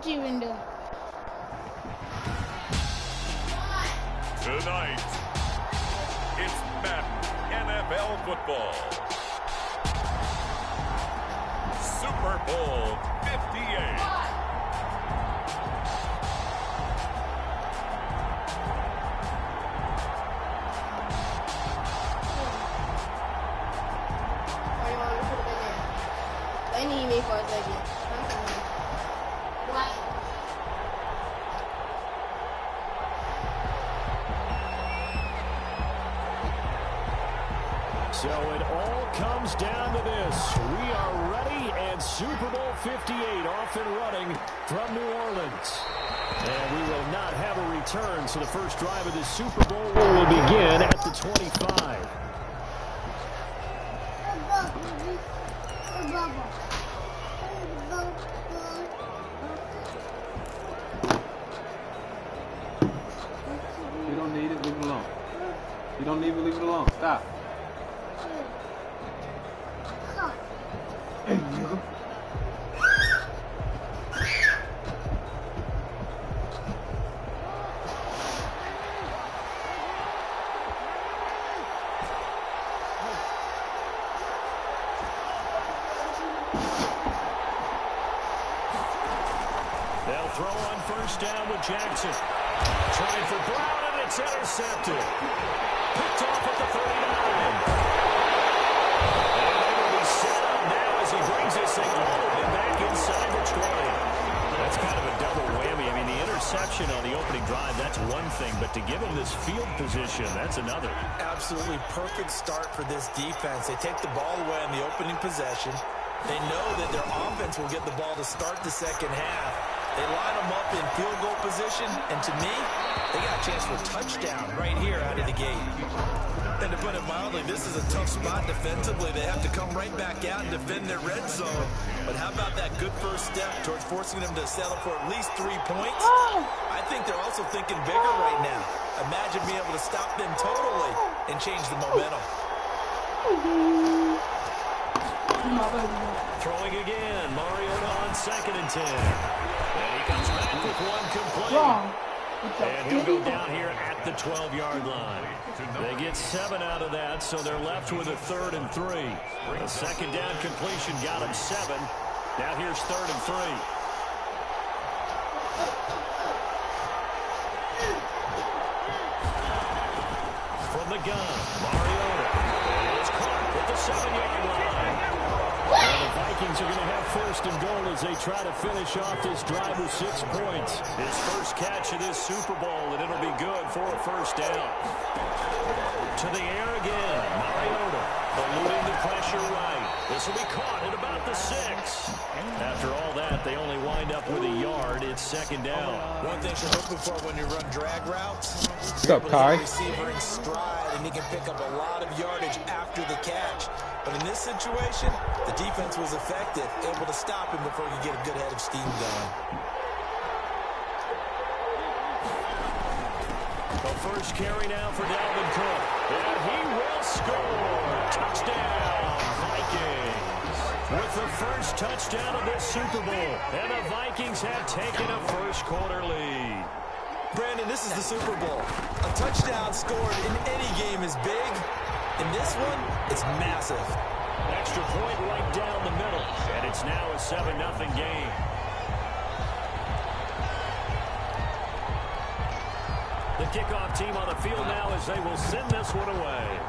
you even do? Tonight, it's Madden NFL football. Super Bowl 58. They need me for a second. What? So it all comes down to this. We are ready, and Super Bowl 58 off and running from New Orleans. And we will not have a return, so the first drive of this Super Bowl will begin at the 25. You don't need it, leave it alone. You don't need it, leave it alone. Stop. They'll throw on first down with Jackson. Trying for Brown, and it's intercepted. Picked off at the 39. And they will be set up now as he brings this thing all the way back inside the 20. That's kind of a double whammy. I mean, the interception on the opening drive, that's one thing, but to give him this field position, that's another. Absolutely perfect start for this defense. They take the ball away on the opening possession. They know that their offense will get the ball to start the second half. They line them up in field goal position, and to me, they got a chance for a touchdown right here out of the gate. And to put it mildly, this is a tough spot defensively. They have to come right back out and defend their red zone. But how about that good first step towards forcing them to settle for at least 3 points? I think they're also thinking bigger right now. Imagine being able to stop them totally and change the momentum. Throwing again, Mariota on 2nd and 10. And he comes back with one complete. And he'll go down here at the 12-yard line. They get 7 out of that, so they're left with a 3rd and 3. A second down completion got him 7. Now here's 3rd and 3. From the gun, Mariota is caught at the 7-yard line. And the Vikings are going to have 1st and goal as they try to finish off this drive with 6 points. His first catch of this Super Bowl, and it'll be good for a 1st down. To the air again, Mariota eluding the pressure right. This will be caught at about the 6. After all that, they only wind up with a yard. It's 2nd down. One thing you're looking for when you run drag routes, What's up, Kai? receiver in stride, and he can pick up a lot of yardage after the catch. But in this situation, the defense was effective, able to stop him before he could get a good head of steam going. The first carry now for Dalvin Cook. And he will score. Touchdown, Vikings. With the first touchdown of this Super Bowl. And the Vikings have taken a first-quarter lead. Brandon, this is the Super Bowl. A touchdown scored in any game is big. In this one, it's massive. Extra point right down the middle. And it's now a 7-0 game. The kickoff team on the field now as they will send this one away.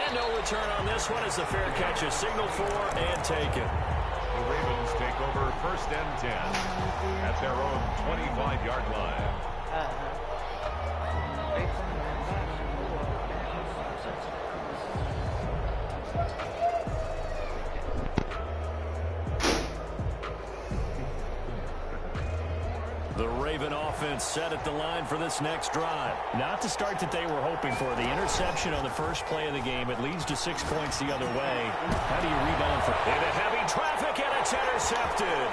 And no return on this one as the fair catch is signaled for and taken. The Ravens take over 1st and 10 at their own 25-yard line. The Raven offense set at the line for this next drive. Not the start that they were hoping for. The interception on the first play of the game. It leads to 6 points the other way. How do you rebound from into heavy traffic, and it's intercepted.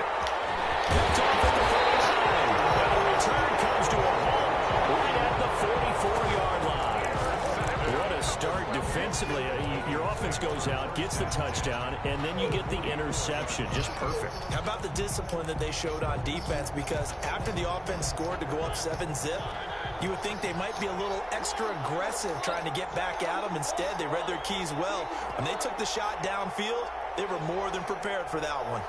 Picked off at the 39. And the return comes to a halt right at the 44-yard line. What a start defensively. defensively, your offense goes out, gets the touchdown, and then you get the interception. Just perfect. How about the discipline that they showed on defense? Because after the offense scored to go up 7-zip, you would think they might be a little extra aggressive trying to get back at them. Instead, they read their keys well. When they took the shot downfield, they were more than prepared for that one.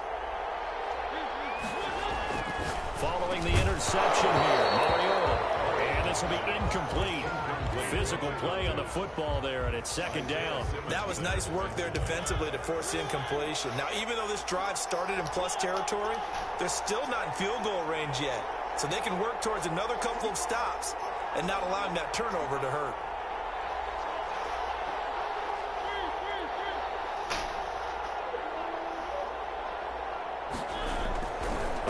Following the interception here, Mariota. And this will be incomplete. Physical play on the football there, and it's second down. That was nice work there defensively to force incompletion. Now, even though this drive started in plus territory, they're still not in field goal range yet. So they can work towards another couple of stops and not allowing that turnover to hurt.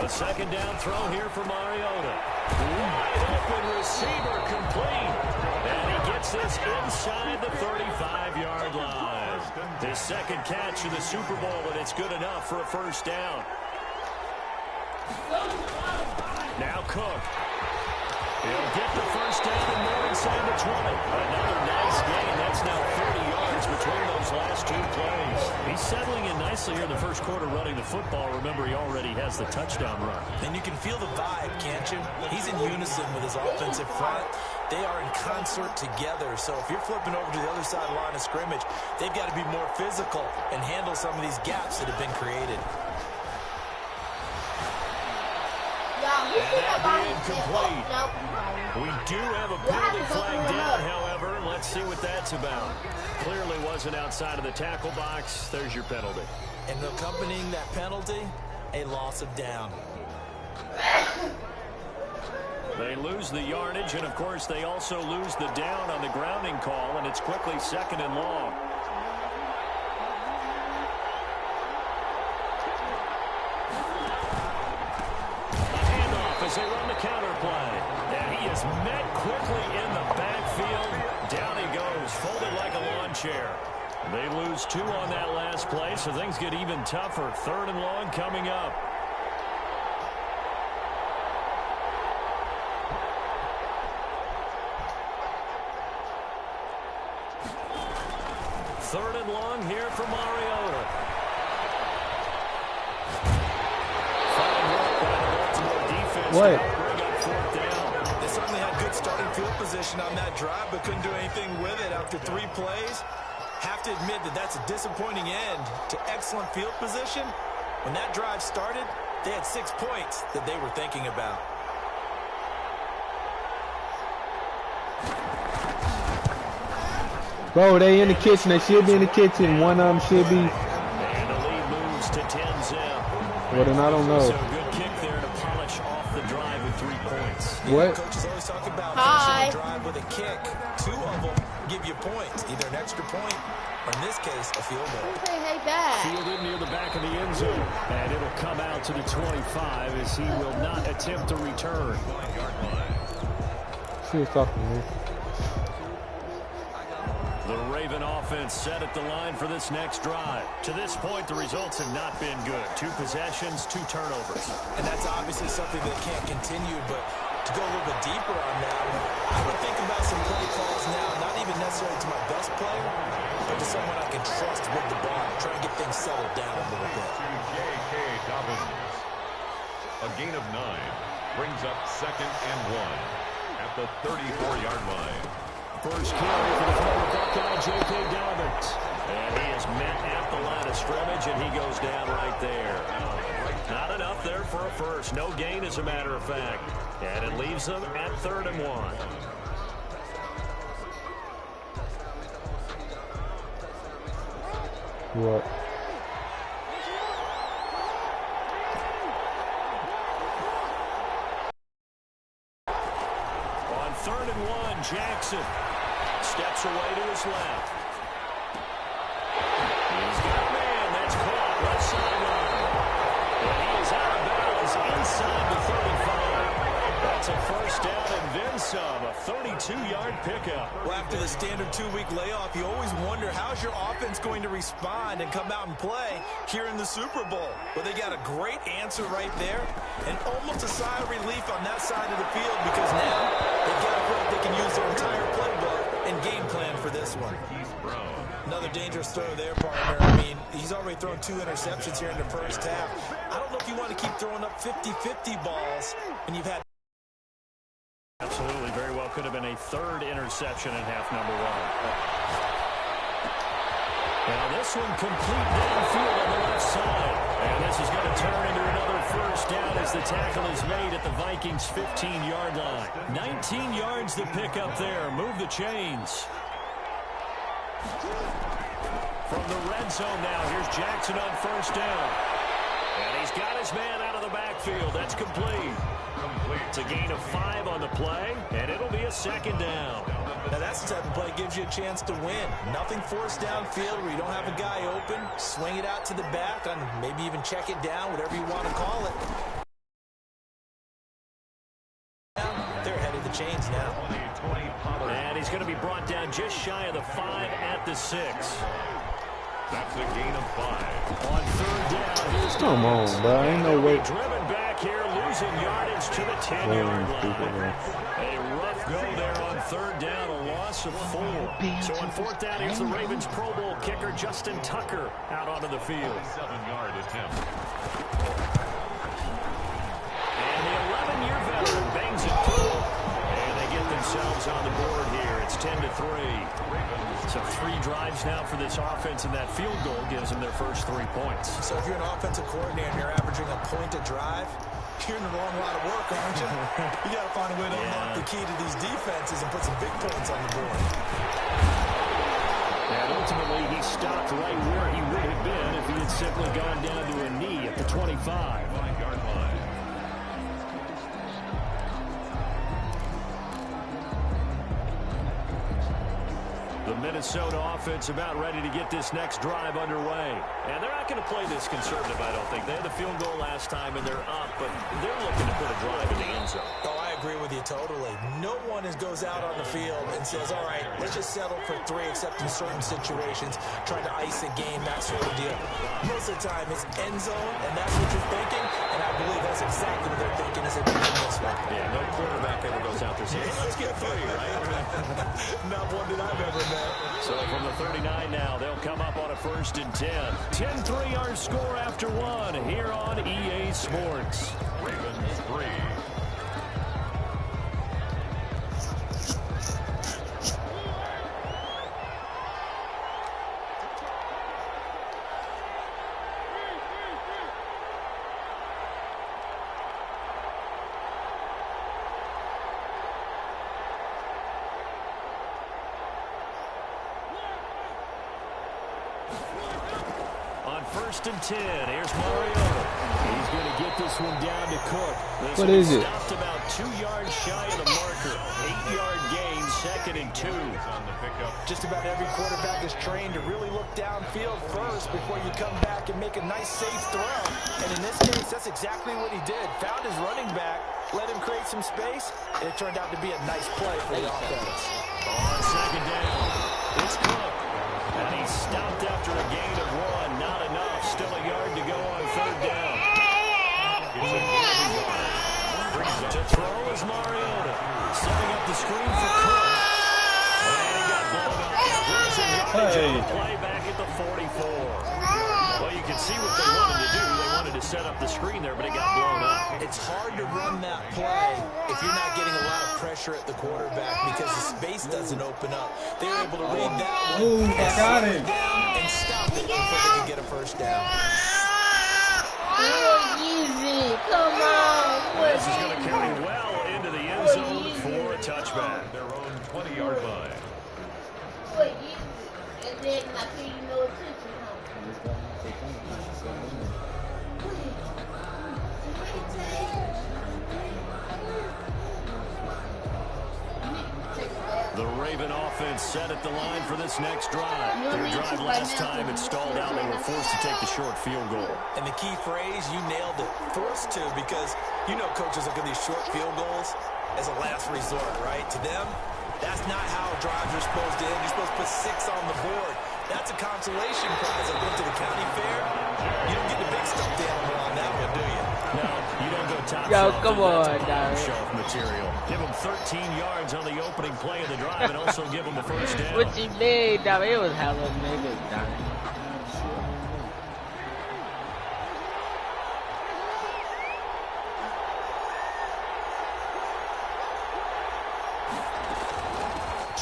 A second down throw here for Mariota. Wide open receiver complete. And he gets this inside the 35-yard line. His second catch in the Super Bowl, and it's good enough for a first down. Now Cook. He'll get the first down and more inside the 20. Another nice gain. That's now 30 yards between those last two plays. He's settling in nicely here in the first quarter running the football. Remember, he already has the touchdown run. And you can feel the vibe, can't you? He's in unison with his offensive front. They are in concert together. So if you're flipping over to the other side of the line of scrimmage, they've got to be more physical and handle some of these gaps that have been created. And that'll be incomplete. We do have a penalty flag down, however. Let's see what that's about. Clearly wasn't outside of the tackle box. There's your penalty. And accompanying that penalty, a loss of down. They lose the yardage, and, of course, they also lose the down on the grounding call, and it's quickly second and long. As they run the counter play. And he is met quickly in the backfield. Down he goes, folded like a lawn chair. They lose two on that last play, so things get even tougher. Third and long coming up. Third and long here for Mariota. What? They certainly had good starting field position on that drive, but couldn't do anything with it after 3 plays. Have to admit that that's a disappointing end to excellent field position. When that drive started, they had 6 points that they were thinking about. Bro, they in the kitchen. They should be in the kitchen. One of them should be. And the lead moves to 10-zip. Well, then I don't know. So a good kick there to polish off the drive with 3 points. What? Coaches always talk about finishing a drive with a kick. 2 of them give you points, either an extra point or, in this case, a field goal. Hey, back. Fielded near the back of the end zone. And it'll come out to the 25 as he will not attempt to return. She was talking to me. The Raven offense set at the line for this next drive. To this point, the results have not been good. 2 possessions, 2 turnovers. And that's obviously something that can't continue, but to go a little bit deeper on that, I would think about some play calls now, not even necessarily to my best player, but to someone I can trust with the ball, try and get things settled down a little bit. KID-JT07's. A gain of 9 brings up 2nd and 1 at the 34-yard line. First carry for the former Buckeye, KID-JT07's. And he is met at the line of scrimmage, and he goes down right there. Not enough there for a first. No gain, as a matter of fact. And it leaves them at 3rd and 1. What? On 3rd and 1, Jackson steps away to his left. He's got a man. That's caught left sideline. And he is out of bounds inside the 35. That's a first down and then some. A 32-yard pickup. Well, after the standard 2-week layoff, you always wonder how's your offense going to respond and come out and play here in the Super Bowl. Well, they got a great answer right there and almost a sigh of relief on that side of the field because now they've got a play they can use their entire playbook and game plan for this one. Brown. Another dangerous throw there, partner. I mean, he's already thrown 2 interceptions here in the first half. I don't know if you want to keep throwing up 50-50 balls when you've had... Absolutely, very well could have been a 3rd interception in half number 1. Now this one complete downfield on the left side. And this is going to turn into another first down as the tackle is made at the Vikings' 15-yard line. 19 yards to pick up there. Move the chains. From the red zone now, here's Jackson on first down. And he's got his man out of the backfield. That's complete. It's a gain of 5 on the play, and it'll be a 2nd down. Now that's the type of play that gives you a chance to win. Nothing forced downfield where you don't have a guy open. Swing it out to the back and maybe even check it down, whatever you want to call it. They're ahead of the chains now. And he's going to be brought down just shy of the 5 at the 6. That's a gain of 5. On 3rd down, here's Come on, bro. Ain't no way. Driven back here, losing yardage to the 10-yard line. A rough go there on 3rd down, a loss of 4. So on 4th down, here's the Ravens Pro Bowl kicker Justin Tucker out onto the field. 7-yard attempt. And the 11-year veteran bangs it through. And they get themselves on the board here. It's 10-3. So 3 drives now for this offense, and that field goal gives them their first 3 points. So if you're an offensive coordinator and you're averaging a point a drive, you're in the wrong line of work, aren't you? You got to find a way to unlock the key to these defenses and put some big points on the board. And ultimately, he stopped right where he would have been if he had simply gone down to a knee at the 25. 5-yard line. The Minnesota offense about ready to get this next drive underway. And they're not going to play this conservative, I don't think. They had the field goal last time, and they're up, but they're looking to put a drive in the end zone. Oh, I agree with you totally. No one goes out on the field and says, all right, let's just settle for 3, except in certain situations, trying to ice a game, that sort of deal. Most of the time, it's end zone, and that's what you're thinking, and I believe that's exactly what they're thinking as they begin this one. Yeah, no quarterback ever goes out there saying, hey, let's get 3, right? Not one that I've ever met. So from the 39 now, they'll come up on a 1st and 10. 10-3 score after 1 here on EA Sports. Ravens 3. On 1st and 10, here's Mariota. He's going to get this one down to Cook. This What is it? Stopped about 2 yards shy of the marker. 8-yard gain, 2nd and 2. On the pickup. Just about every quarterback is trained to really look downfield first before you come back and make a nice, safe throw. And in this case, that's exactly what he did. Found his running back, let him create some space, and it turned out to be a nice play for the offense. On 2nd down, it's Cook. And he's stopped after a gain of 1. Not enough. Still a yard to go on 3rd down. To throw is Mariota. Setting up the screen for Cook. And he got blown up. Losing yardage on the play back at the 44. Well, you can see what they wanted to do. They wanted to set up the screen there, but it got blown up. It's hard to run that play if you're not getting a lot of pressure at the quarterback because the space doesn't open up. They were able to read that one. Oh, I got him. And stop it before they could get a first down. Easy. Come on. This is going to carry well into the end zone for a touchback. Their own 20-yard line. And then I pay you no attention, huh? The Raven offense set at the line for this next drive. Their drive last time, it stalled out. They were forced to take the short field goal. And the key phrase, you nailed it, forced to, because you know coaches look at these short field goals as a last resort, right? To them, that's not how drives are supposed to end. You're supposed to put 6 on the board. That's a consolation prize. I went to the county fair. You don't get the big stuffed animal on that one, do you? No, you don't go top Yo, come on, dog. Shelf material. Give him 13 yards on the opening play of the drive and also give him the first down. What you mean, dog? It was hella niggas, dog.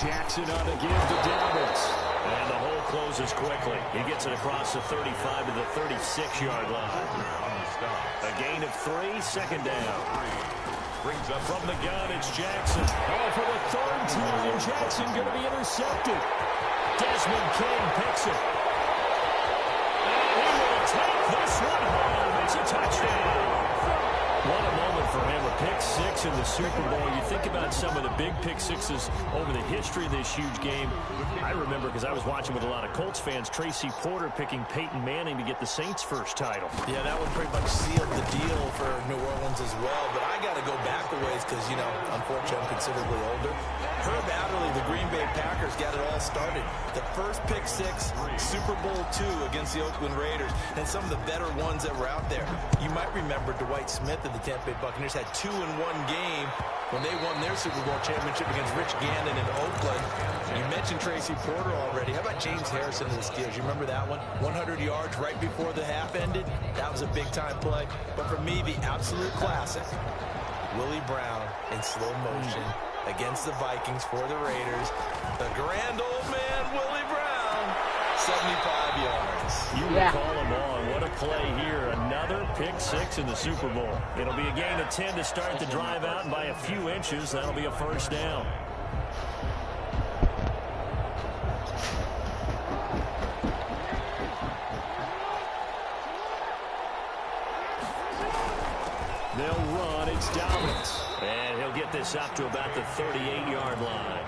Jackson on the give to Dobbins. And the hole closes quickly. He gets it across the 35 to the 36-yard line. A gain of 3, second down. Brings up from the gun, it's Jackson. Oh, for the third time, Jackson going to be intercepted. Desmond King picks it. And he will take this one home. It's a touchdown. What a moment for him, a pick six in the Super Bowl. You think about some of the big pick sixes over the history of this huge game. I remember, because I was watching with a lot of Colts fans, Tracy Porter picking Peyton Manning to get the Saints' first title. Yeah, that one pretty much sealed the deal for New Orleans as well. But I got to go back a ways because, you know, unfortunately I'm considerably older. Herb Adderley, the Green Bay Packers, got it all started. The first pick six, Super Bowl II against the Oakland Raiders, and some of the better ones that were out there. You might remember Dwight Smith of the Tampa Bay Buccaneers had 2 in one game when they won their Super Bowl championship against Rich Gannon in Oakland. You mentioned Tracy Porter already. How about James Harrison of the Steelers? You remember that one? 100 yards right before the half ended. That was a big-time play. But for me, the absolute classic, Willie Brown in slow motion against the Vikings for the Raiders. The grand old man, Willie Brown, 75 yards. You recall them all. What a play here. Another pick six in the Super Bowl. It'll be a gain of 10 to start the drive out, and by a few inches, that'll be a first down. They'll run. It's Dobbins. And he'll get this up to about the 38-yard line.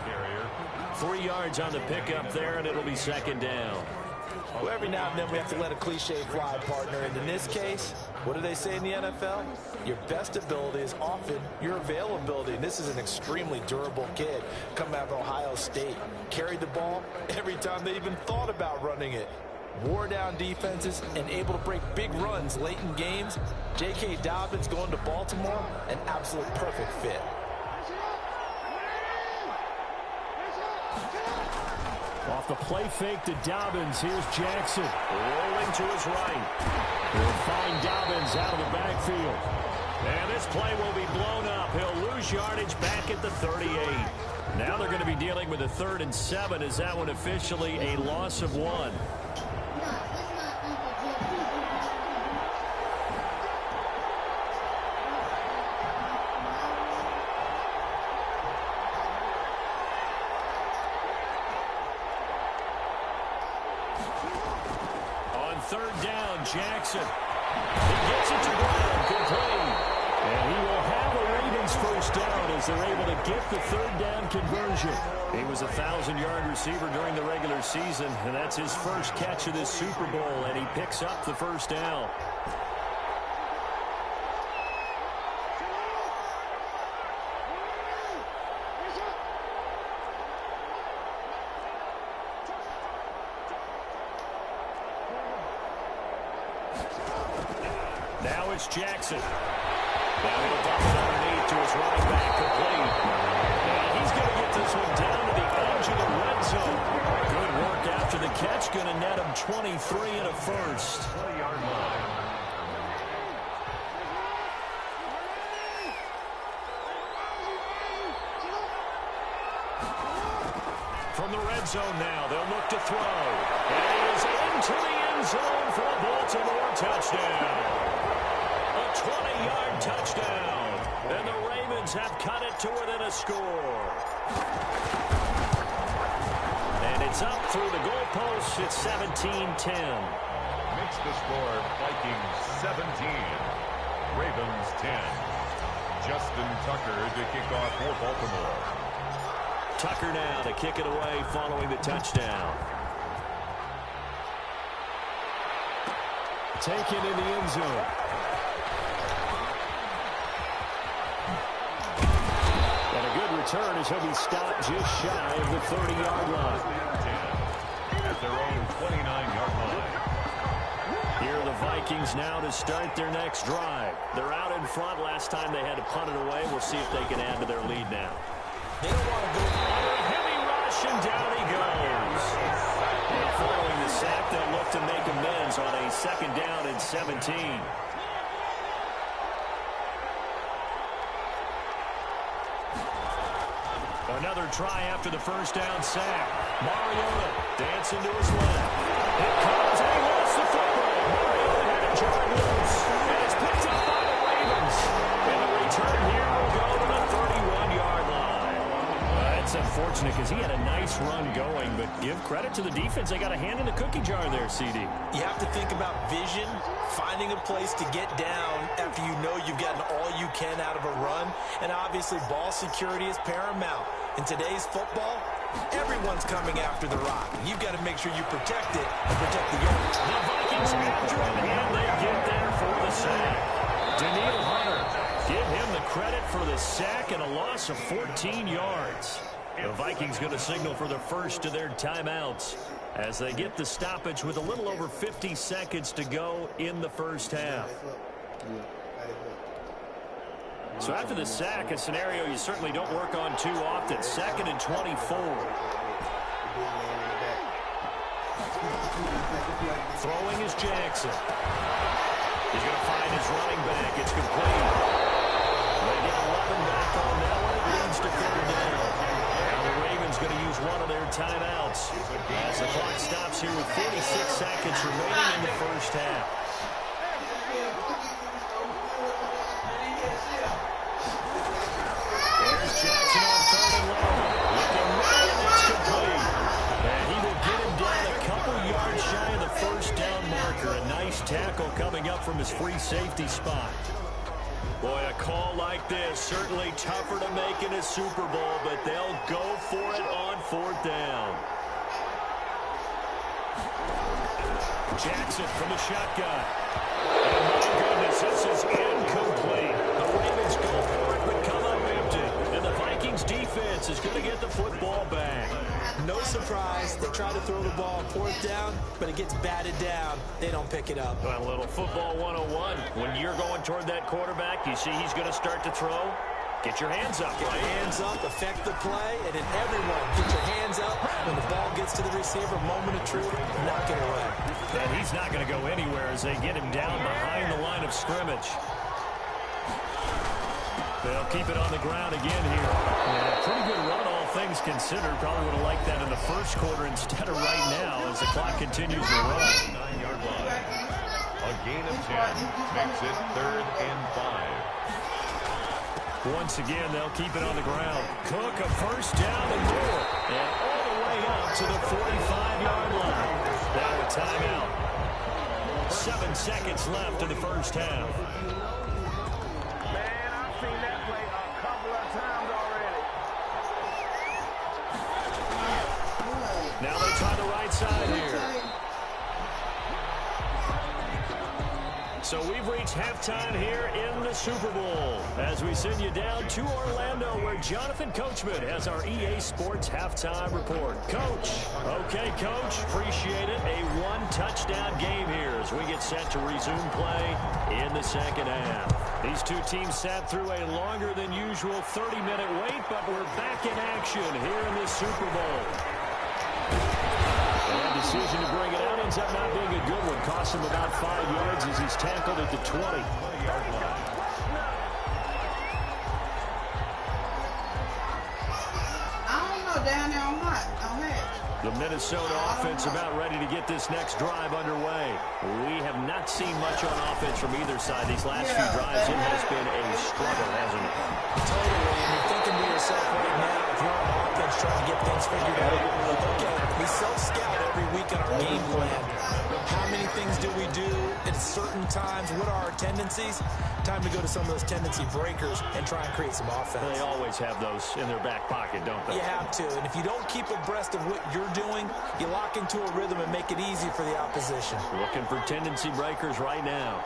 3 yards on the pickup there, and it'll be second down. Well, every now and then we have to let a cliche fly, partner. And in this case, what do they say in the NFL? Your best ability is often your availability. And this is an extremely durable kid coming out of Ohio State. Carried the ball every time they even thought about running it. Wore down defenses and able to break big runs late in games. J.K. Dobbins going to Baltimore, an absolute perfect fit. Off the play fake to Dobbins, here's Jackson. Rolling to his right. He'll find Dobbins out of the backfield. And this play will be blown up. He'll lose yardage back at the 38. Now they're going to be dealing with a 3rd and 7. Is that one officially a loss of 1? Jackson. He gets it to Brown. Complete. And he will have a Ravens first down as they're able to get the 3rd down conversion. He was a 1,000-yard receiver during the regular season, and that's his first catch of this Super Bowl, and he picks up the first down. Now it's Jackson. Now he'll dump it underneath to his running back, complete. And he's going to get this one down to the edge of the red zone. Good work after the catch. Going to net him 23 and a first. 20-yard line. From the red zone now, they'll look to throw. And he is into the end zone for a Baltimore touchdown. A 20-yard touchdown. And the Ravens have cut it to within a score. And it's up through the goalposts. It's 17-10. Makes the score Vikings 17. Ravens 10. Justin Tucker to kick off for Baltimore. Tucker now to kick it away following the touchdown. Taken in the end zone. And a good return as he'll be stopped just shy of the 30-yard line. At their own 29-yard line. Here are the Vikings. Vikings now to start their next drive. They're out in front. Last time they had to punt it away. We'll see if they can add to their lead now. They don't want to go under a heavy rush, and down he goes. And following the sack, they'll look to make amends on a 2nd down and 17. Another try after the 1st down sack. Mariota dancing to his left. It comes, and he lost the football. Mariota had it jarred loose, and it's picked up by the Ravens. And the return here will go to the 31-yard line. It's unfortunate because he had a nice run going, but give credit to the defense. They got a hand in the cookie jar there, CD. You have to think about vision, finding a place to get down after you know you've gotten all you can out of a run, and obviously ball security is paramount. In today's football, everyone's coming after the rock. You've got to make sure you protect it and protect the yard. The Vikings after him, and they get there for the sack. Daniil Hunter, give him the credit for the sack and a loss of 14 yards. The Vikings going to signal for the first of their timeouts as they get the stoppage with a little over 50 seconds to go in the 1st half. So after the sack, a scenario you certainly don't work on too often. 2nd and 24. Throwing is Jackson. He's going to find his running back. It's complete. They get 11 back on that one. It leads to 3rd down. Now the Ravens going to use one of their timeouts as the clock stops here with 46 seconds remaining in the 1st half. Jackson on 3rd and long. Looking right, and it's complete. And he will get him down a couple yards shy of the 1st down marker. A nice tackle coming up from his free safety spot. Boy, a call like this, certainly tougher to make in a Super Bowl, but they'll go for it on 4th down. Jackson from the shotgun. And my goodness, this is incomplete. The Ravens go for it, but come up empty. And the Vikings defense is going to get the football back. No surprise. They try to throw the ball 4th down, but it gets batted down. They don't pick it up. Well, a little football 101. When you're going toward that quarterback, you see he's going to start to throw. Get your hands up, right? Get your hands up, affect the play, and then everyone get your hands up when the ball gets to the receiver. Moment of truth, knock it away. And he's not going to go anywhere as they get him down behind the line of scrimmage. They'll keep it on the ground again here. Yeah, pretty good run, all things considered. Probably would have liked that in the 1st quarter instead of right now as the clock continues to run. 9-yard line. A gain of 10 makes it 3rd and 5. Once again, they'll keep it on the ground. Cook, a 1st down and more. And all the way up to the 45-yard line. Now a timeout. 7 seconds left in the 1st half. Man, I've seen that play a couple of times already. Now they try the right side here. So we've reached halftime here in the Super Bowl as we send you down to Orlando where Jonathan Coachman has our EA Sports halftime report. Coach. Okay, Coach. Appreciate it. A 1-touchdown game here as we get set to resume play in the 2nd half. These two teams sat through a longer than usual 30-minute wait, but we're back in action here in the Super Bowl. And decision to bring it out ends up not being a good one. Cost him about 5 yards as he's tackled at the 20. Down there on hot. The Minnesota offense about ready to get this next drive underway. We have not seen much on offense from either side. These last few drives, it has been a struggle, hasn't it? Totally. And you're thinking to yourself right now, if you're on offense trying to get things figured out, okay, we self-scout every week in our game plan. How many things do we do at certain times? What are our tendencies? Time to go to some of those tendency breakers and try and create some offense. They always have those in their back pocket, don't they? You have to. And if you don't keep abreast of what you're doing, you lock into a rhythm and make it easy for the opposition. Looking for tendency breakers right now.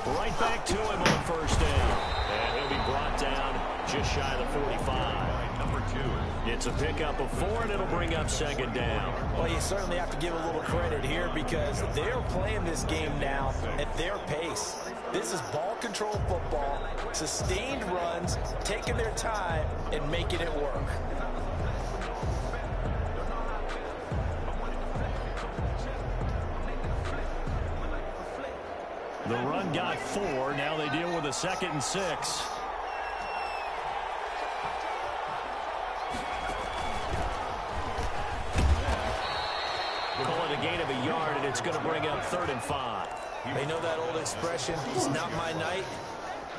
Right back to him on 1st down. And he'll be brought down just shy of the 45. Number 2. It's a pickup of 4, and it'll bring up second down. Well, you certainly have to give a little credit here because they're playing this game now at their pace. This is ball control football, sustained runs, taking their time, and making it work. The run got 4. Now they deal with a 2nd and 6. Call it a gain of a yard, and it's going to bring up 3rd and 5. They know that old expression, it's not my night.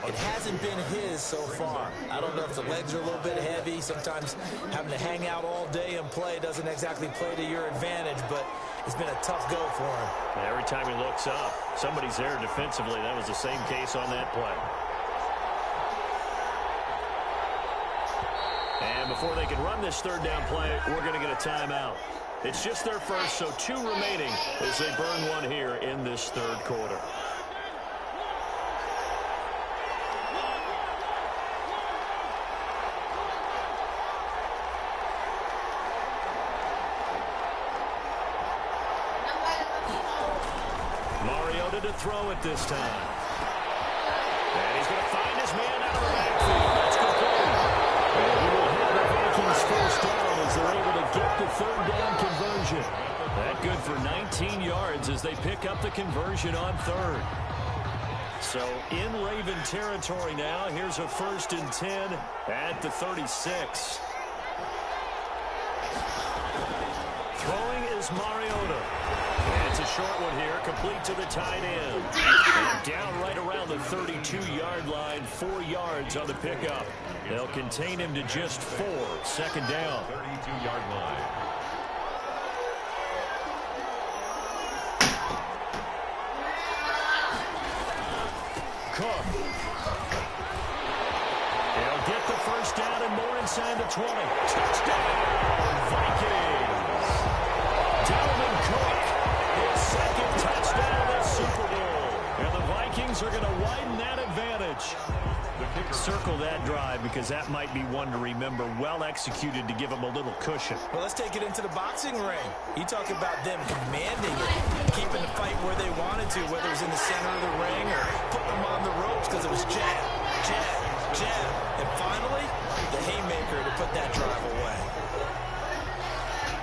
It hasn't been his so far. I don't know if the legs are a little bit heavy. Sometimes having to hang out all day and play doesn't exactly play to your advantage, but it's been a tough go for him. Every time he looks up, somebody's there defensively. That was the same case on that play. And before they can run this 3rd down play, we're going to get a timeout. It's just their first, so 2 remaining as they burn one here in this 3rd quarter. Mariota to throw it this time. And he's going to find his man out of the backfield. That's complete. And he will hit the Vikings first down as they're able to get the 3rd down conversion. That good for 19 yards as they pick up the conversion on 3rd. So in Raven territory now, here's a 1st and 10 at the 36. Throwing is Mariota. And it's a short one here, complete to the tight end. And down right around the 32-yard line, 4 yards on the pickup. They'll contain him to just 4, 2nd down. 32-yard line. Cook. He'll get the first down and more inside the 20. Touchdown, Vikings. Dalvin Cook, his 2nd touchdown of the Super Bowl. And the Vikings are going to widen that advantage. Circle that drive because that might be one to remember. Well executed to give them a little cushion. Well, let's take it into the boxing ring. You talk about them commanding it, keeping the fight where they wanted to, whether it was in the center of the ring or putting them on the ropes because it was jab, jab, jab. And finally, the haymaker to put that drive away.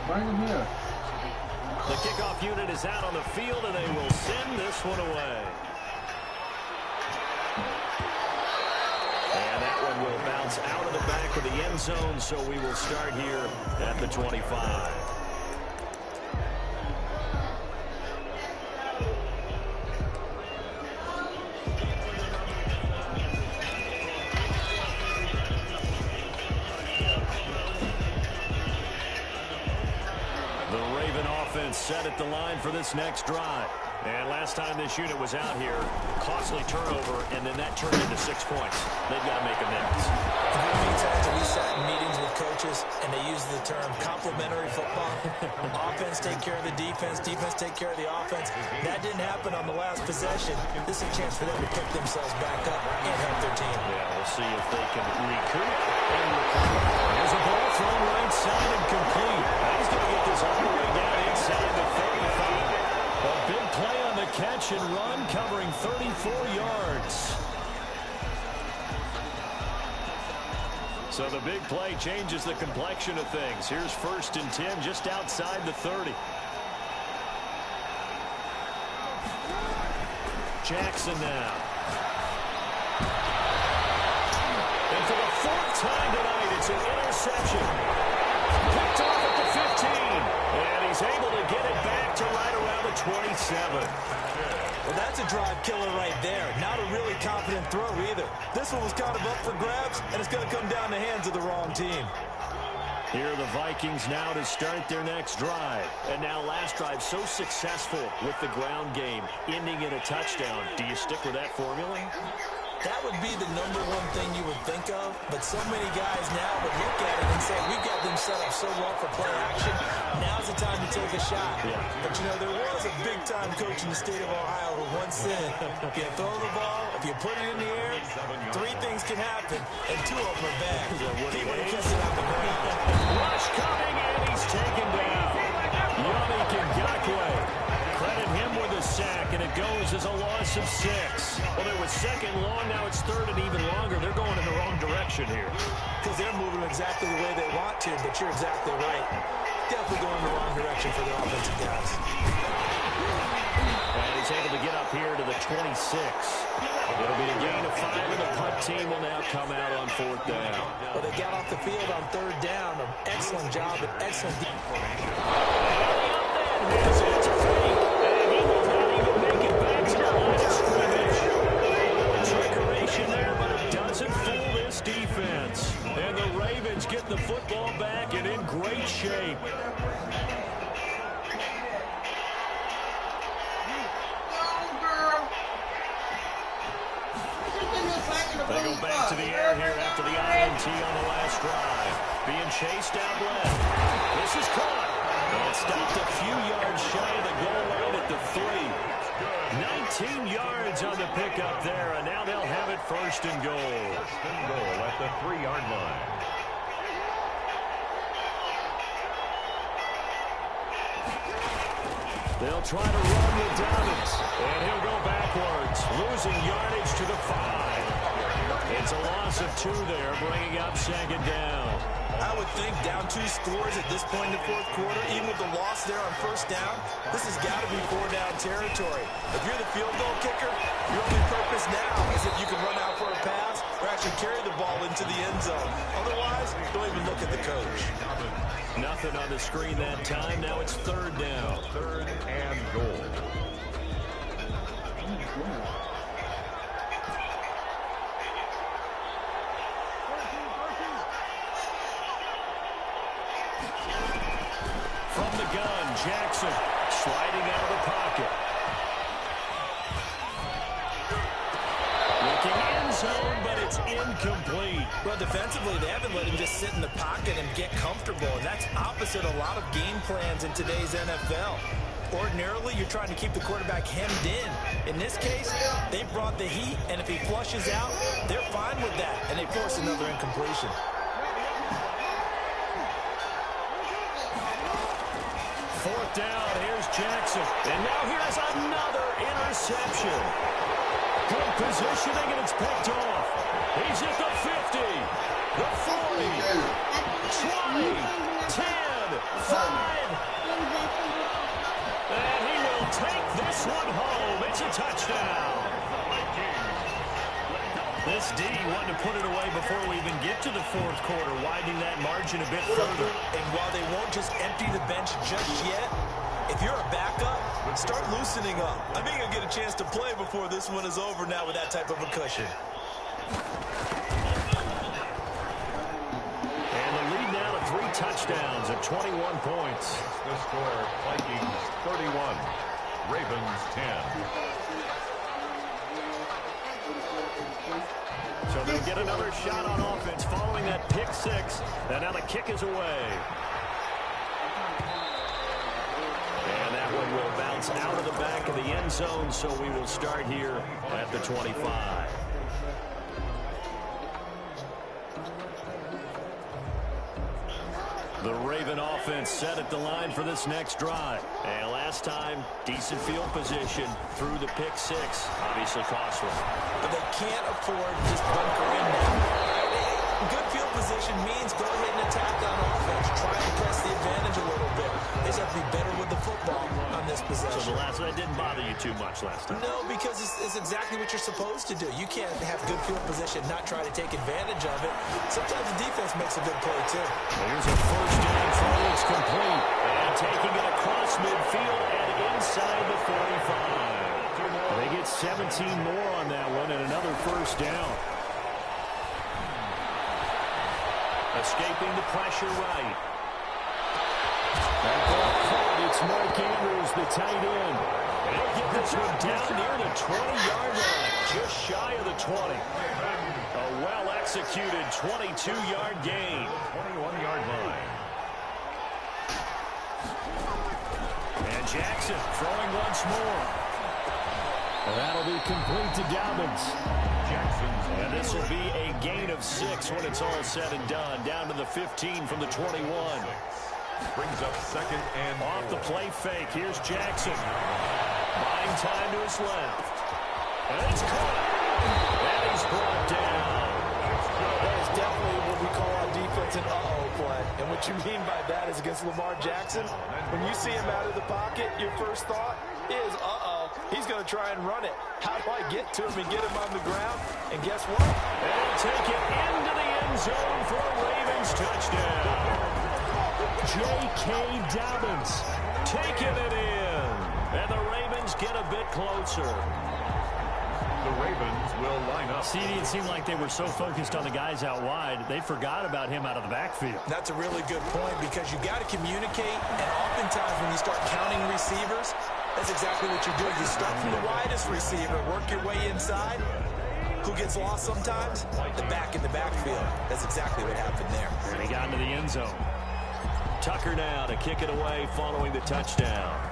Bring him here. The kickoff unit is out on the field, and they will send this one away. And that one will bounce out of the back of the end zone, so we will start here at the 25. Set at the line for this next drive. And last time this unit was out here, costly turnover, and then that turned into 6 points. They've got to make amends. How many times have we sat in meetings with coaches and they use the term complementary football? Offense take care of the defense, defense take care of the offense. That didn't happen on the last possession. This is a chance for them to pick themselves back up and help their team. Yeah, we'll see if they can recoup and recover. There's a ball thrown right side and complete. He's going to get this all the way down inside the 35. A big play on the catch and run, covering 34 yards. So the big play changes the complexion of things. Here's 1st and 10 just outside the 30. Jackson now. And for the 4th time tonight, it's an interception. Picked off at the 15. And he's able to get it back to right around the 27. Well, that's a drive killer right there. Not a really confident throw either. This one was kind of up for grabs, and it's going to come down the hands of the wrong team. Here are the Vikings now to start their next drive. And now last drive so successful with the ground game, ending in a touchdown. Do you stick with that formula? That would be the number one thing you would think of, but so many guys now would look at it and say, we've got them set up so well for play action. Now's the time to take a shot. Yeah. But, you know, there was a big-time coach in the state of Ohio who once said, if you throw the ball, if you put it in the air, 3 things can happen, and 2 of them are bad. He would have kept it on the ground. Rush coming, and he's taken down. Yannick Ngakoue. Credit him with a sack, and it goes as a loss of 6. Well, it was second long, now it's third and even longer. They're going in the wrong direction here. Because they're moving exactly the way they want to, but you're exactly right. Definitely going in the wrong direction for their offensive guys. And he's able to get up here to the 26. It'll be a gain of 5, and the punt team will now come out on 4th down. Well, they got off the field on 3rd down. An excellent job and excellent defense. It's a fake, and he will not even make it back to the line of scrimmage. Trickeration there, but it doesn't fool this defense. And the Ravens get the football back and in great shape. They go back to the air here after the INT on the last drive. Being chased out left. This is caught. And stopped a few yards shy of the goal line at the 3. 19 yards on the pickup there, and now they'll have it 1st and goal. 1st and goal at the 3-yard line. They'll try to run with Dobbins, and he'll go backwards, losing yardage to the 5. It's a loss of 2 there, bringing up 2nd down. I would think down 2 scores at this point in the 4th quarter, even with the loss there on 1st down, this has got to be 4-down territory. If you're the field goal kicker, your only purpose now is if you can run out for a pass or actually carry the ball into the end zone. Otherwise, don't even look at the coach. Nothing on the screen that time. Now it's 3rd down. 3rd and goal. From the gun, Jackson sliding out of the pocket. Looking end zone, but it's incomplete. Well, defensively, they haven't let him just sit in the pocket and get comfortable, and that's opposite a lot of game plans in today's NFL. Ordinarily, you're trying to keep the quarterback hemmed in. In this case, they brought the heat, and if he flushes out, they're fine with that, and they force another incompletion. Fourth down, here's Jackson. And now here's another interception. Good positioning, and it's picked off. He's at the 50, the 40, 20, 10, 5. And he will take this one home. It's a touchdown. This D wanted to put it away before we even get to the 4th quarter, widening that margin a bit further. And while they won't just empty the bench just yet, if you're a backup, start loosening up. I think you'll get a chance to play before this one is over now with that type of a cushion. And the lead now to 3 touchdowns at 21 points. The score, Vikings 31, Ravens 10. So they'll get another shot on offense following that pick 6. And now the kick is away. And that one will bounce out of the back of the end zone, so we will start here at the 25. The Raven offense set at the line for this next drive. And last time, decent field position through the pick 6. Obviously costly. But they can't afford to just bunker in now. Good field position means go ahead and attack on offense. Try and press the advantage a little bit. They just have to be better with the football on this possession. So the last one didn't bother you too much last time? No, because it's exactly what you're supposed to do. You can't have good field position, not try to take advantage of it. Sometimes the defense makes a good play, too. Here's a 1st down throw. It's complete. And taking it across midfield and inside the 45. They get 17 more on that one and another 1st down. Escaping the pressure right. That ball caught. It's Mark Andrews, the tight end. They'll get this one down near the 20-yard line, just shy of the 20. A well-executed 22-yard gain. 21-yard line. And Jackson throwing once more. And that'll be complete to Dobbins. And this will be a gain of 6 when it's all said and done. Down to the 15 from the 21. Brings up second and off the play fake. Here's Jackson. Buying time to his left. And it's caught. And he's brought down. That is definitely what we call our defense an uh-oh play. And what you mean by that is against Lamar Jackson, when you see him out of the pocket, your first thought is, uh-oh, he's going to try and run it. How do I get to him and get him on the ground? And guess what? They'll take it into the end zone for a Ravens touchdown. KID-JT07's taking it in. And the Ravens get a bit closer. The Ravens will line up. See, it seemed like they were so focused on the guys out wide, they forgot about him out of the backfield. That's a really good point because you got to communicate, and oftentimes when you start counting receivers, that's exactly what you're doing. You start from the widest receiver, work your way inside. Who gets lost sometimes? The back in the backfield. That's exactly what happened there. And he got into the end zone. Tucker now to kick it away following the touchdown.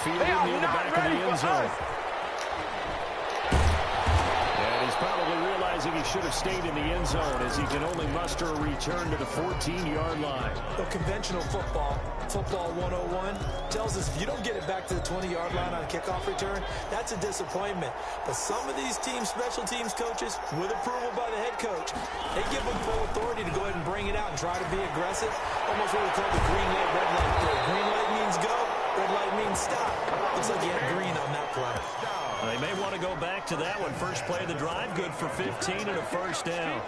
Fielded near the back of the end zone. And he's probably realizing he should have stayed in the end zone as he can only muster a return to the 14-yard line. Well, conventional football 101, tells us if you don't get it back to the 20-yard line on a kickoff return, that's a disappointment. But some of these teams, special teams coaches, with approval by the head coach, they give them full authority to go ahead and bring it out and try to be aggressive. Almost what we call the green light, red light play. Green light means go. Red light means stop. Looks like he had green on that play. They may want to go back to that one. First play of the drive, good for 15 and a first down.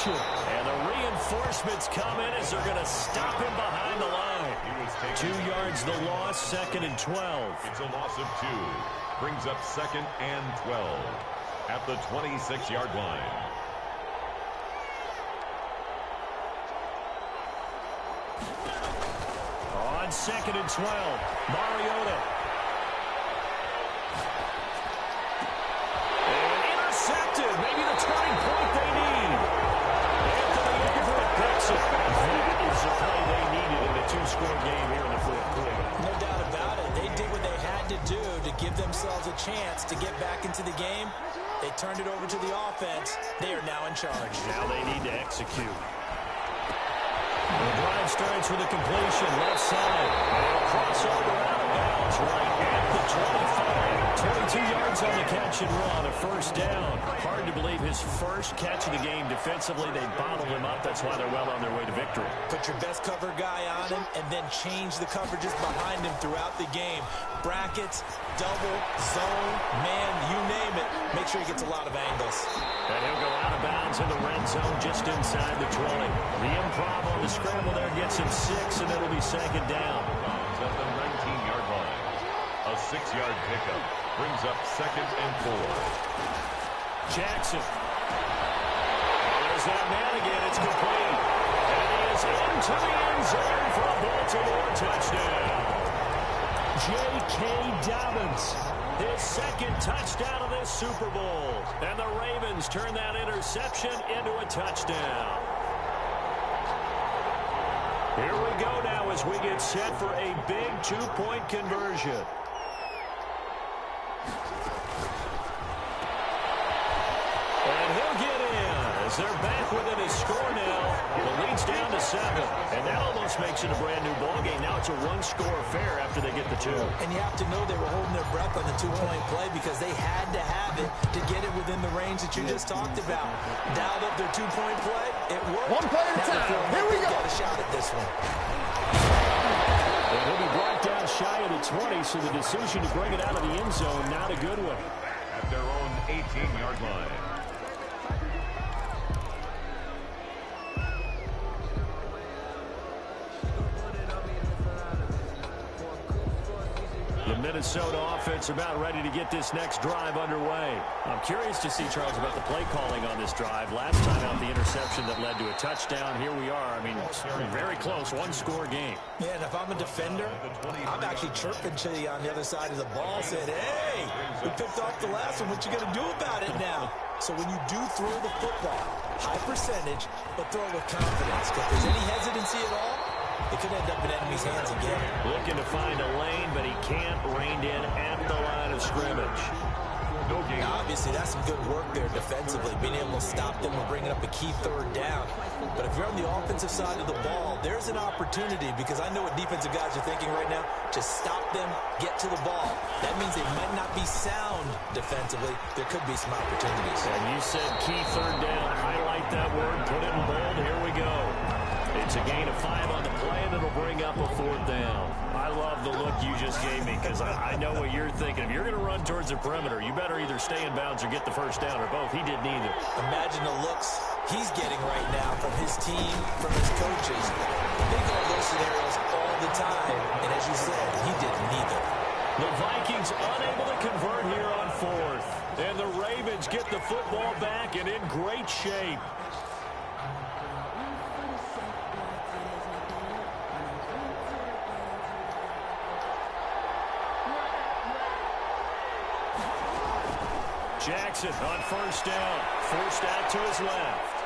And the reinforcements come in as they're going to stop him behind the line. 2 yards the loss, second and 12. It's a loss of 2. Brings up second and 12 at the 26-yard line. On second and 12, Mariota. And intercepted, maybe the turning point they need. Anthony Everett picks it. That is the play they needed in a 2-score game here in the fourth quarter. No doubt about it. They did what they had to do to give themselves a chance to get back into the game. They turned it over to the offense. They are now in charge. Now they need to execute. The drive starts with a completion, left side. Crossover out of bounds, right at the 25. 22 yards on the catch and run, a first down. Hard to believe his first catch of the game. Defensively, they bottled him up. That's why they're well on their way to victory. Put your best cover guy on him and then change the coverages behind him throughout the game. Brackets, double, zone, man, you name it. Make sure he gets a lot of angles. And he'll go out of bounds in the red zone just inside the 20. The improv on the scramble there gets him 6, and it'll be second down. At the 19-yard line. A 6-yard pickup brings up second and 4. Jackson. There's that man again. It's complete. And he is into the end zone for a Baltimore touchdown. KID-JT07's, his second touchdown of this Super Bowl. And the Ravens turn that interception into a touchdown. Here we go now as we get set for a big 2-point conversion. And he'll get in as they're back within his score now. The lead's down to 7. And that almost makes it a brand new ball game. Now it's a 1-score affair after they get the 2. And you have to know they were holding their breath on the 2-point play because they had to have it to get it within the range that you just talked about. Dialed up their 2-point play. It worked. One play at a time. Here we go. Got a shot at this one. And he'll be brought down shy of the 20, so the decision to bring it out of the end zone, not a good one. At their own 18-yard line. Minnesota offense about ready to get this next drive underway. I'm curious to see, Charles, about the play calling on this drive. Last time out, the interception that led to a touchdown. Here we are. I mean, very close, one-score game. Yeah, and if I'm a defender, I'm actually chirping to you on the other side of the ball, saying, hey, we picked off the last one. What you going to do about it now? So when you do throw the football, high percentage, but throw with confidence. Because if there's any hesitancy at all, it could end up in enemy's hands again. Looking to find a lane, but he can't rein in at the line of scrimmage. No gain. Now, obviously, that's some good work there defensively, being able to stop them and bringing up a key third down. But if you're on the offensive side of the ball, there's an opportunity, because I know what defensive guys are thinking right now, to stop them, get to the ball. That means they might not be sound defensively. There could be some opportunities. And you said key third down. Highlight that word, put it in bold. Here we go. It's a gain of 5 on the play, and it'll bring up a 4th down. I love the look you just gave me, because I know what you're thinking. If you're going to run towards the perimeter, you better either stay in bounds or get the first down, or both. He did neither. Imagine the looks he's getting right now from his team, from his coaches. They go those scenarios all the time, and as you said, he did neither. The Vikings unable to convert here on 4th, and the Ravens get the football back and in great shape. Jackson on first down, forced out to his left.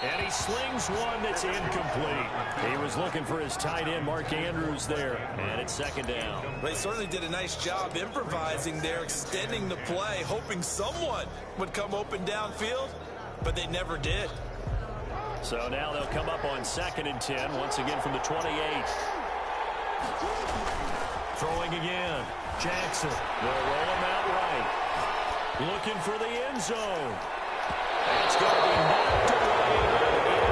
And he slings one that's incomplete. He was looking for his tight end, Mark Andrews, there. And it's 2nd down. They certainly did a nice job improvising there, extending the play, hoping someone would come open downfield, but they never did. So now they'll come up on 2nd and 10, once again from the 28. Throwing again. Jackson will roll him out right. Looking for the end zone. It's going to be knocked away.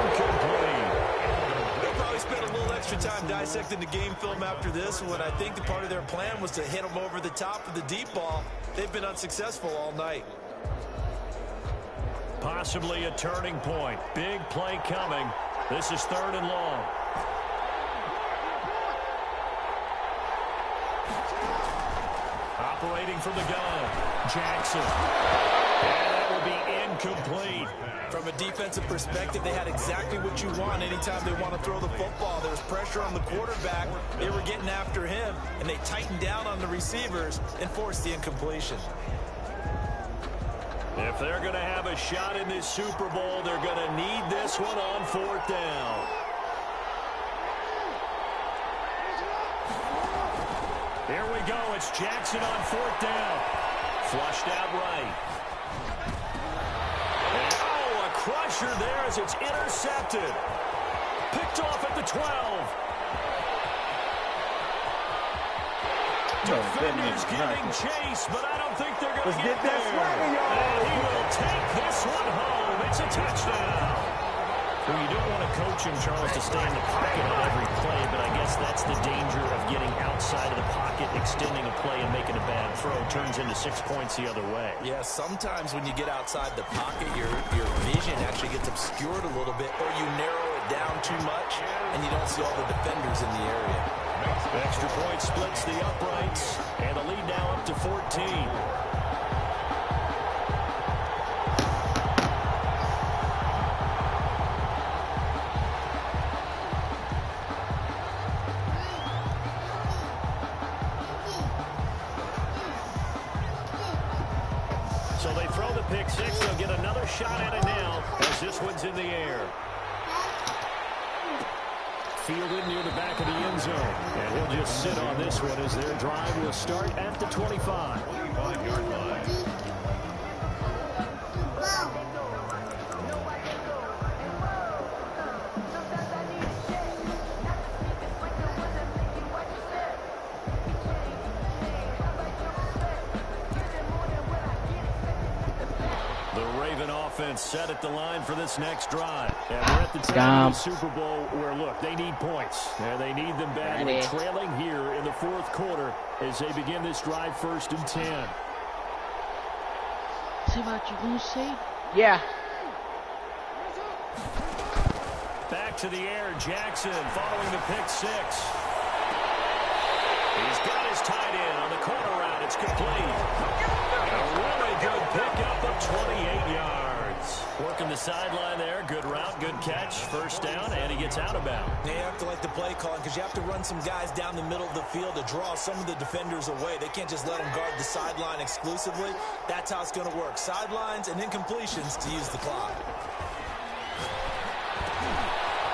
Incomplete. They'll probably spend a little extra time dissecting the game film after this one. I think the part of their plan was to hit them over the top of the deep ball. They've been unsuccessful all night. Possibly a turning point. Big play coming. This is 3rd and long. Operating from the gun, Jackson. And that will be incomplete. From a defensive perspective, they had exactly what you want anytime they want to throw the football. There was pressure on the quarterback. They were getting after him, and they tightened down on the receivers and forced the incompletion. If they're going to have a shot in this Super Bowl, they're going to need this one on 4th down. Here we go. It's Jackson on 4th down. Flushed out right. And, oh, a crusher there as it's intercepted. Picked off at the 12. Defenders giving chase, but I don't think they're going to get there. And he will take this one home. It's a touchdown. Well, you don't want to coach him, Charles, to stay in the pocket on every play, but I guess that's the danger of getting outside of the pocket, extending a play and making a bad throw. Turns into 6 points the other way. Yeah, sometimes when you get outside the pocket, your vision actually gets obscured a little bit, or you narrow it down too much, and you don't see all the defenders in the area. Extra point splits the uprights, and the lead now up to 14. So they throw the pick six. They'll get another shot at it now as this one's in the air. Fielded near the back of the end zone. And he'll just sit on this one as their drive will start at the 25. 25-yard line. Offense set at the line for this next drive. And we're at the time of the Super Bowl where, look, they need points. And they need them badly, trailing here in the 4th quarter as they begin this drive 1st and 10. See what you gonna say? Yeah. Back to the air, Jackson following the pick six. He's got his tight end on the corner route. It's complete. A really good pickup of 28 yards. Working the sideline there. Good route, good catch. First down, and he gets out of bounds. They have to like the play calling because you have to run some guys down the middle of the field to draw some of the defenders away. They can't just let them guard the sideline exclusively. That's how it's going to work. Sidelines and then completions to use the clock.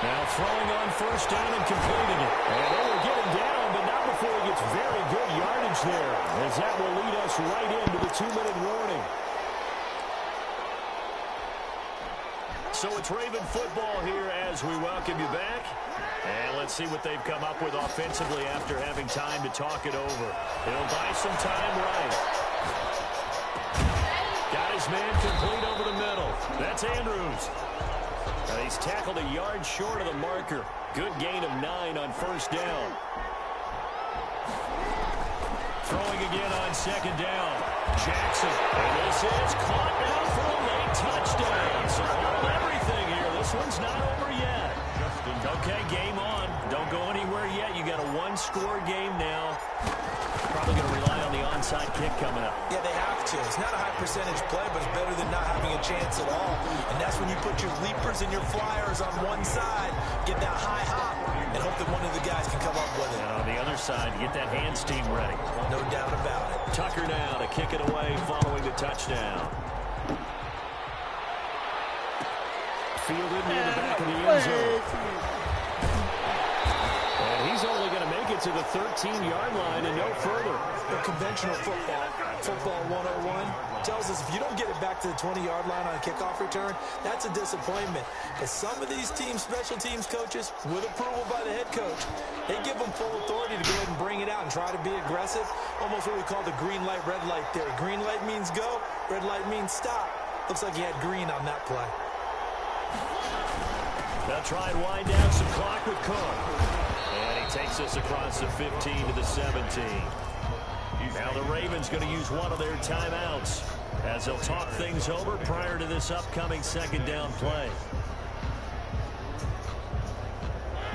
Now throwing on first down and completing it. And they will get him down, but not before he gets very good yardage there, as that will lead us right into the 2-minute warning. So it's Raven football here as we welcome you back. And let's see what they've come up with offensively after having time to talk it over. He'll buy some time right. Got his man complete over the middle. That's Andrews. He's tackled a yard short of the marker. Good gain of 9 on first down. Throwing again on second down. Jackson. And this is caught now for a late touchdown. So hold everything here. This one's not over yet. Okay, game on. Don't go anywhere yet. You got a one-score game now. Probably going to rely on the onside kick coming up. Yeah, they have to. It's not a high percentage play, but it's better than not having a chance at all. And that's when you put your leapers and your flyers on one side, get that high hop, and hope that one of the guys can come up with it. And on the other side, get that hands team ready. No doubt about it. Tucker now to kick it away following the touchdown. Fielded near the back of the end zone. And he's only going to make it to the 13-yard line and no further. But conventional football 101, tells us if you don't get it back to the 20-yard line on a kickoff return, that's a disappointment. But some of these special teams coaches, with approval by the head coach, they give them full authority to go ahead and bring it out and try to be aggressive. Almost what we call the green light, red light theory. Green light means go, red light means stop. Looks like he had green on that play. They'll try and wind down some clock with Cook. And he takes us across the 15 to the 17. Now the Ravens going to use one of their timeouts as they'll talk things over prior to this upcoming second down play.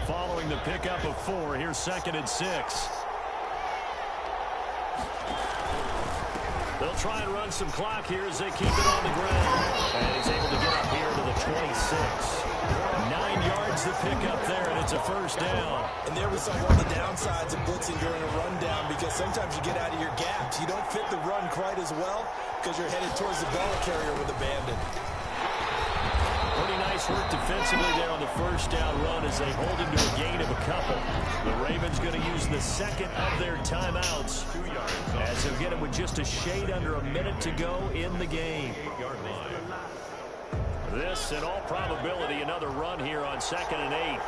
Following the pickup of 4, here's 2nd and 6. They'll try and run some clock here as they keep it on the ground. And he's able to get up here to the 26. 9 yards to pick up there, and it's a first down. And there we saw one of the downsides of blitzing during a rundown, because sometimes you get out of your gaps. You don't fit the run quite as well because you're headed towards the ball carrier with abandon. Pretty nice work defensively there on the first down run as they hold him to a gain of a couple. The Ravens going to use the second of their timeouts as they'll get him with just a shade under a minute to go in the game. This, in all probability, another run here on 2nd and 8.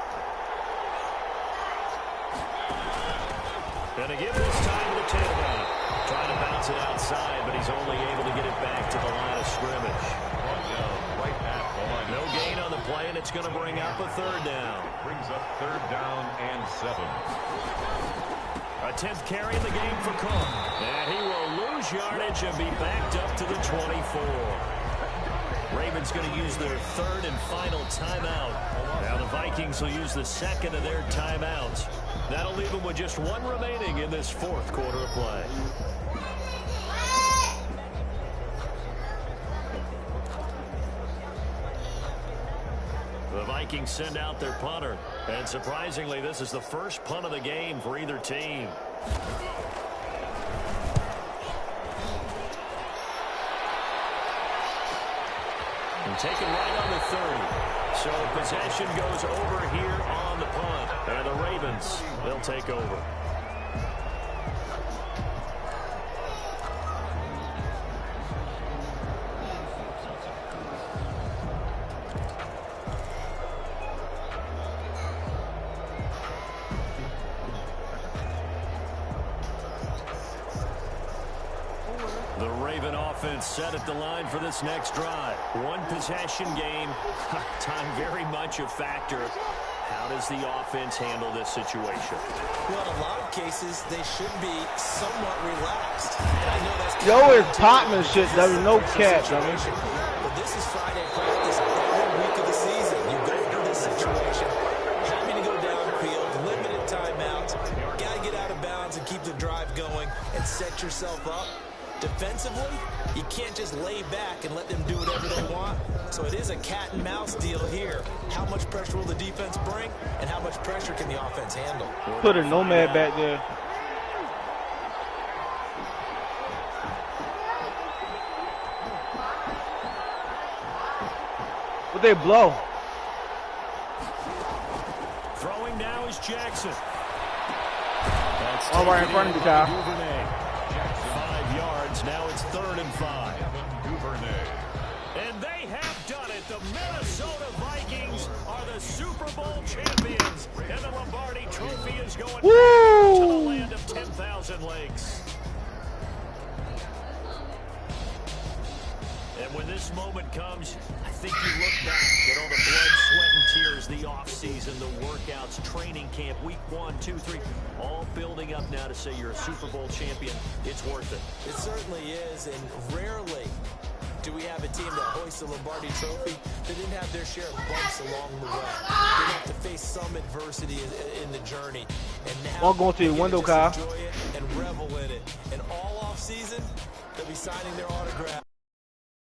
And again this time to the tailback. Trying to bounce it outside, but he's only able to get it back to the line of scrimmage. No gain on the play, and it's going to bring up a 3rd down. Brings up 3rd down and 7. A 10th carry in the game for Cook. And he will lose yardage and be backed up to the 24. Ravens going to use their 3rd and final timeout. Now the Vikings will use the 2nd of their timeouts. That'll leave them with just 1 remaining in this 4th quarter of play. The Vikings send out their punter. And surprisingly, this is the first punt of the game for either team. And taken right on the 30. So possession goes over here on the punt. And the Ravens, they'll take over. The Raven offense set at the line for this next drive. 1 possession game. Time very much a factor. How does the offense handle this situation? Well, in a lot of cases, they should be somewhat relaxed. And I know that's it's partnership. There was no catch. But this is Friday practice, every week of the season. You go through this situation, having to go downfield, limited timeouts, got to get out of bounds and keep the set yourself up. Defensively, you can't just lay back and let them do whatever they want. So it is a cat and mouse deal here. How much pressure will the defense bring, and how much pressure can the offense handle? Put a nomad back there. What they blow? Throwing now is Jackson. That's All right in front of you, Kyle. 5 yards. Now it's 3rd and 5. Duvernay. And they have done it. The Minnesota Vikings are the Super Bowl champions. And the Lombardi Trophy is going back to the land of 10,000 lakes. And when this moment comes, I think you look back at all the blood, sweat, and tears, the offseason, the workouts, training camp, week 1, 2, 3, all building up now to say you're a Super Bowl champion. It's worth it. It certainly is, and rarely do we have a team that hoists the Lombardi Trophy that didn't have their share of bumps along the way. They have to face some adversity in the journey. And now All going to your window, Kyle. enjoy it and revel in it. And all off season, they'll be signing their autograph.